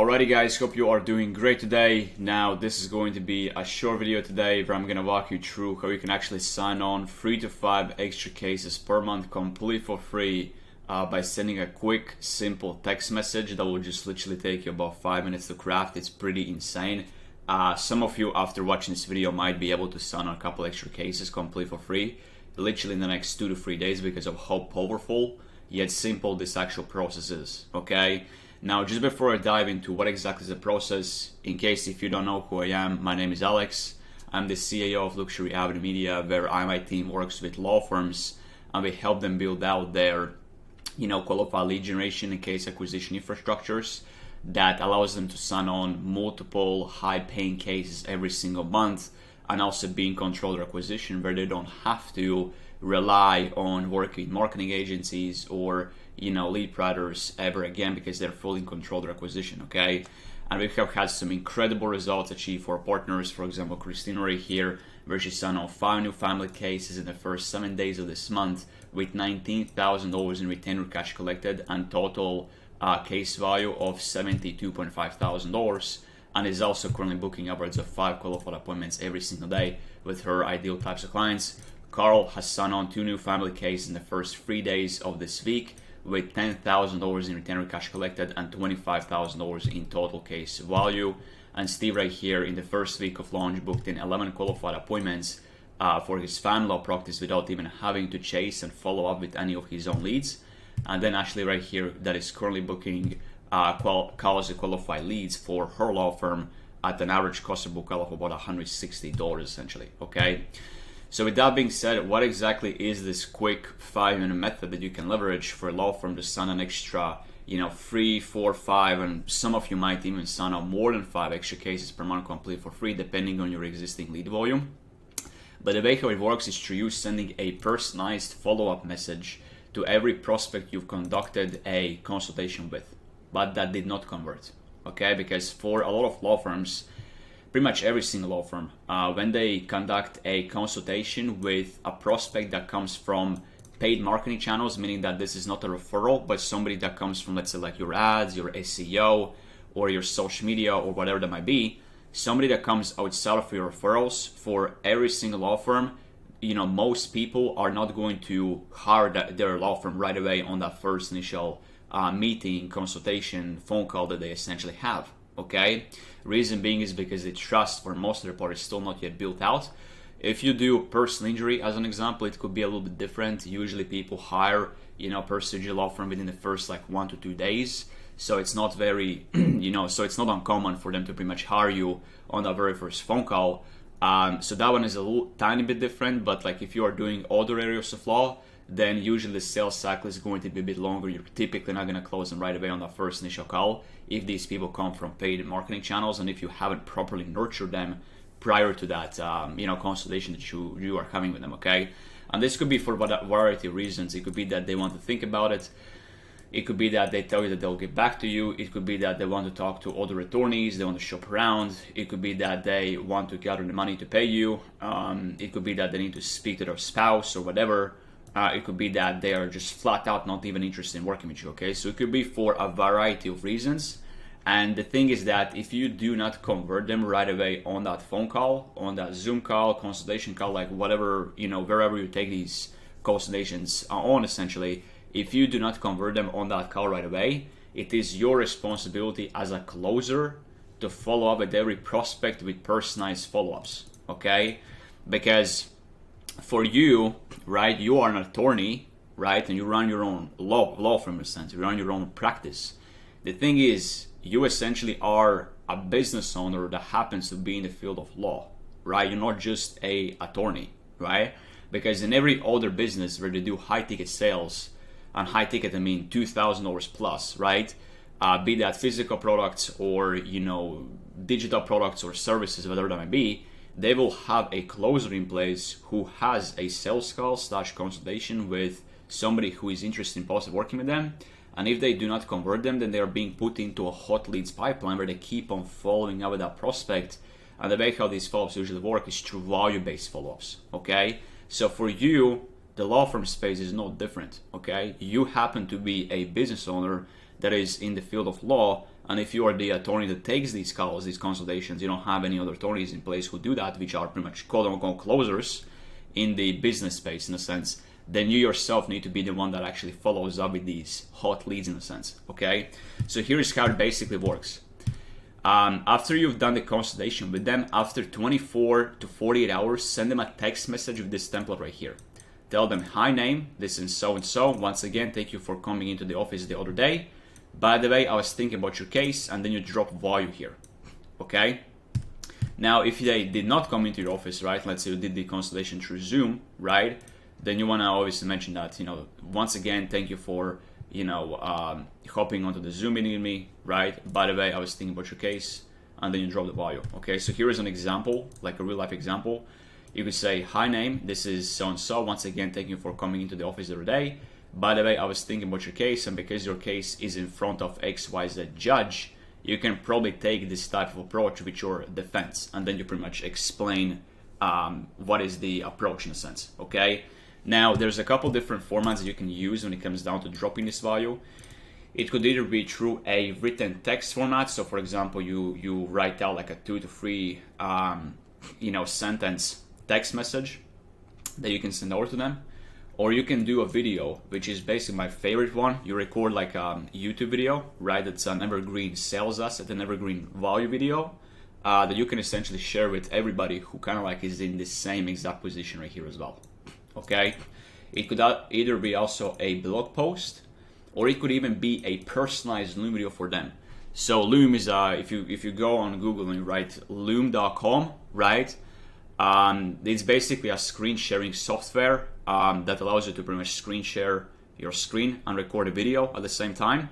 Alrighty guys, hope you are doing great today. Now this is going to be a short video today where I'm going to walk you through how you can actually sign on 3 to 5 extra cases per month completely for free by sending a quick, simple text message that will just literally take you about 5 minutes to craft. It's pretty insane. Some of you after watching this video might be able to sign on a couple extra cases completely for free literally in the next 2 to 3 days because of how powerful yet simple this actual process is, okay? Now, just before I dive into what exactly is the process, in case if you don't know who I am, my name is Alex. I'm the CEO of Luxury Avenue Media, where my team works with law firms and we help them build out their, qualified lead generation and case acquisition infrastructures that allows them to sign on multiple high-paying cases every single month and also be in control of acquisition where they don't have to rely on working with marketing agencies or lead writers ever again because they're fully in control of their acquisition, okay? And we have had some incredible results achieved for our partners. For example, Christina right here, where she signed on 5 new family cases in the first 7 days of this month with $19,000 in retainer cash collected and total case value of $72,500, and is also currently booking upwards of 5 qualified appointments every single day with her ideal types of clients. Carl has signed on 2 new family cases in the first 3 days of this week with $10,000 in retainer cash collected and $25,000 in total case value. And Steve right here in the first week of launch booked in 11 qualified appointments for his family law practice without even having to chase and follow up with any of his own leads. And then Ashley right here that is currently booking qualified leads for her law firm at an average cost of book of about $160 essentially, okay? So with that being said, what exactly is this quick 5-minute method that you can leverage for a law firm to sign an extra, 3, 4, 5, and some of you might even sign on more than 5 extra cases per month completely for free depending on your existing lead volume. But the way how it works is through you sending a personalized follow-up message to every prospect you've conducted a consultation with, but that did not convert, okay? Because for a lot of law firms, pretty much every single law firm, when they conduct a consultation with a prospect that comes from paid marketing channels, meaning that this is not a referral, but somebody that comes from, let's say, like your ads, your SEO, or your social media, or whatever that might be, somebody that comes outside of your referrals, for every single law firm, most people are not going to hire their law firm right away on that first initial meeting, consultation, phone call that they essentially have, okay? Reason being is because the trust for most of the parties is still not yet built out. If you do personal injury as an example, it could be a little bit different. Usually people hire, personal injury law firm within the first 1 to 2 days. So it's not very, so it's not uncommon for them to pretty much hire you on the very first phone call. So that one is a little tiny bit different, but if you are doing other areas of law, then usually the sales cycle is going to be a bit longer. You're typically not going to close them right away on that first initial call if these people come from paid marketing channels and if you haven't properly nurtured them prior to that, consultation that you are having with them, okay? And this could be for a variety of reasons. It could be that they want to think about it. It could be that they tell you that they'll get back to you. It could be that they want to talk to other attorneys. They want to shop around. It could be that they want to gather the money to pay you. It could be that they need to speak to their spouse or whatever. It could be that they are just flat out not even interested in working with you, okay? So it could be for a variety of reasons. And the thing is that if you do not convert them right away on that phone call, on that Zoom call, consultation call, whatever, wherever you take these consultations on essentially, if you do not convert them on that call right away, it is your responsibility as a closer to follow up with every prospect with personalized follow-ups, okay? Because for you, right, you are an attorney, right, and you run your own law firm in a sense, you run your own practice. The thing is, you essentially are a business owner that happens to be in the field of law, right? You're not just a attorney, right? Because in every other business where they do high ticket sales, and high ticket I mean $2,000 plus, right? Be that physical products or digital products or services, whatever that might be, they will have a closer in place who has a sales call / consultation with somebody who is interested in possibly working with them. And if they do not convert them, then they are being put into a hot leads pipeline where they keep on following up with that prospect. And the way how these follow-ups usually work is through value-based follow-ups, okay? So for you, the law firm space is no different, okay? You happen to be a business owner that is in the field of law And if you are the attorney that takes these calls, these consultations, you don't have any other attorneys in place who do that, which are pretty much quote unquote closers in the business space in a sense, then you yourself need to be the one that actually follows up with these hot leads in a sense, okay? So here's how it basically works. After you've done the consultation with them, after 24 to 48 hours, send them a text message with this template right here. Tell them, hi name, this is so-and-so. Once again, thank you for coming into the office the other day. By the way, I was thinking about your case, and then you drop value here, okay? Now, if they did not come into your office, right, let's say you did the consultation through Zoom, right, then you want to obviously mention that, once again, thank you for, hopping onto the Zoom meeting with me, right? By the way, I was thinking about your case, and then you drop the value, okay? So here is an example, like a real life example. You could say, hi name, this is so-and-so. Once again, thank you for coming into the office the other day. By the way, I was thinking about your case, and because your case is in front of XYZ judge, you can probably take this type of approach with your defense, and then you pretty much explain what is the approach in a sense, okay? Now, there's a couple different formats that you can use when it comes down to dropping this value. It could either be through a written text format. So, for example, you write out like a 2 to 3 sentence text message that you can send over to them. Or you can do a video, which is basically my favorite one. You record like a YouTube video, right? That's an evergreen sales asset, an evergreen value video that you can essentially share with everybody who kind of like is in the same exact position right here as well. Okay, it could either be also a blog post, or it could even be a personalized Loom video for them. So Loom is if you go on Google and you write loom.com, right? It's basically a screen sharing software that allows you to pretty much screen share your screen and record a video at the same time.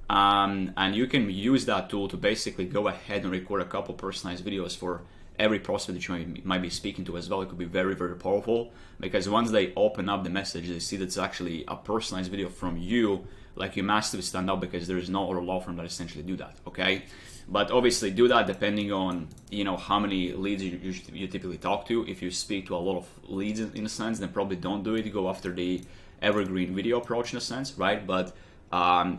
And you can use that tool to basically go ahead and record a couple personalized videos for every prospect that you might be speaking to as well. It could be very, very powerful, because once they open up the message, they see that's actually a personalized video from you, like you massively stand out, because there is no other law firm that essentially do that, okay? But obviously do that depending on, how many leads you typically talk to. If you speak to a lot of leads in a sense, then probably don't do it. Go after the evergreen video approach in a sense, right? But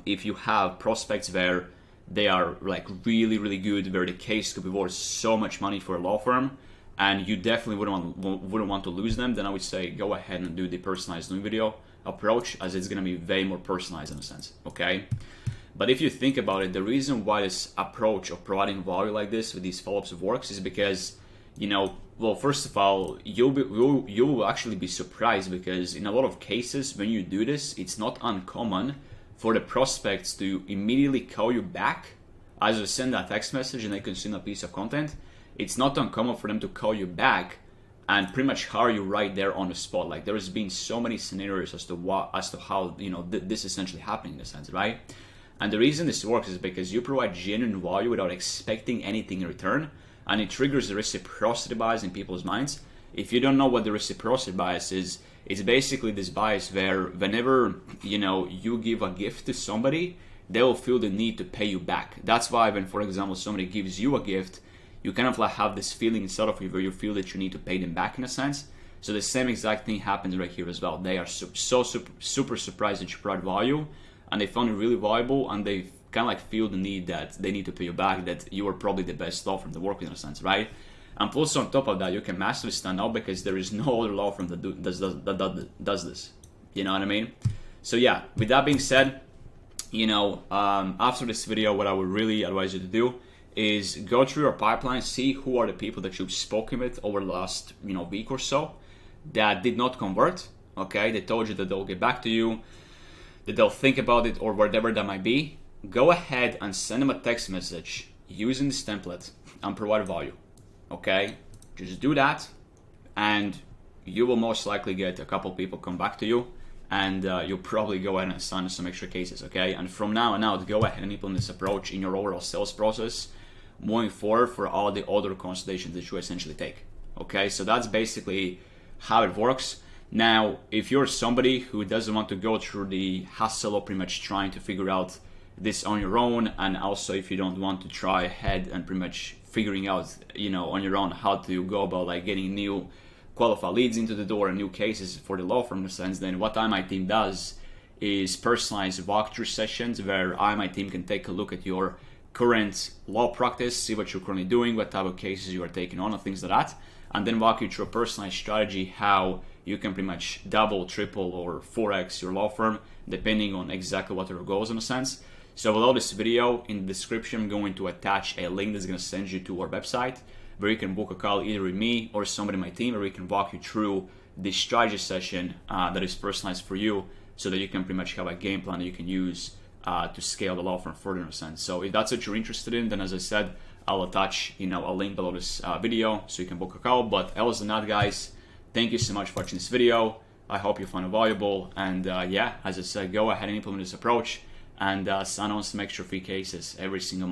if you have prospects where they are like really, really good, where the case could be worth so much money for a law firm, and you definitely wouldn't want to lose them, then I would say go ahead and do the personalized Loom video approach, as it's going to be way more personalized in a sense, okay? But if you think about it, the reason why this approach of providing value like this with these follow-ups works is because, well, first of all, you will actually be surprised, because in a lot of cases when you do this, it's not uncommon for the prospects to immediately call you back as you send that text message and they consume a piece of content. It's not uncommon for them to call you back and pretty much hire you right there on the spot. Like, there's been so many scenarios as to how this essentially happening in a sense, right? And the reason this works is because you provide genuine value without expecting anything in return, and it triggers the reciprocity bias in people's minds. If you don't know what the reciprocity bias is, it's basically this bias where whenever you give a gift to somebody, they will feel the need to pay you back. That's why when, for example, somebody gives you a gift, you kind of like have this feeling inside of you where you feel that you need to pay them back in a sense. So the same exact thing happens right here as well. They are super surprised that you provide value, and they found it really valuable, and they kind of like feel the need that they need to pay you back, that you are probably the best law firm to work with in a sense, right? And plus on top of that, you can massively stand out because there is no other law firm that does this. You know what I mean? So yeah, with that being said, after this video, what I would really advise you to do is go through your pipeline, see who are the people that you've spoken with over the last week or so that did not convert. Okay, they told you that they'll get back to you, that they'll think about it, or whatever that might be. Go ahead and send them a text message using this template and provide value. Okay, just do that, and you will most likely get a couple people come back to you, and you'll probably go ahead and sign some extra cases. Okay, and from now on out, go ahead and implement this approach in your overall sales process moving forward for all the other consultations that you essentially take. Okay, so that's basically how it works. Now, if you're somebody who doesn't want to go through the hassle of pretty much trying to figure out this on your own, and also if you don't want to try ahead and pretty much figuring out on your own how to go about like getting new qualified leads into the door and new cases for the law firm in a sense, then what my team does is personalized walkthrough sessions where my team can take a look at your current law practice, see what you're currently doing, what type of cases you are taking on, and things like that, and then walk you through a personalized strategy how you can pretty much double, triple, or 4x your law firm, depending on exactly what your goals in a sense. So below this video, in the description, I'm going to attach a link that's going to send you to our website, where you can book a call either with me or somebody in my team, where we can walk you through this strategy session that is personalized for you, so that you can pretty much have a game plan that you can use to scale the law firm further in a sense. So if that's what you're interested in, then as I said, I'll attach a link below this video so you can book a call. But else than that, guys, thank you so much for watching this video. I hope you find it valuable, and yeah, as I said, go ahead and implement this approach and sign on some extra free cases every single month.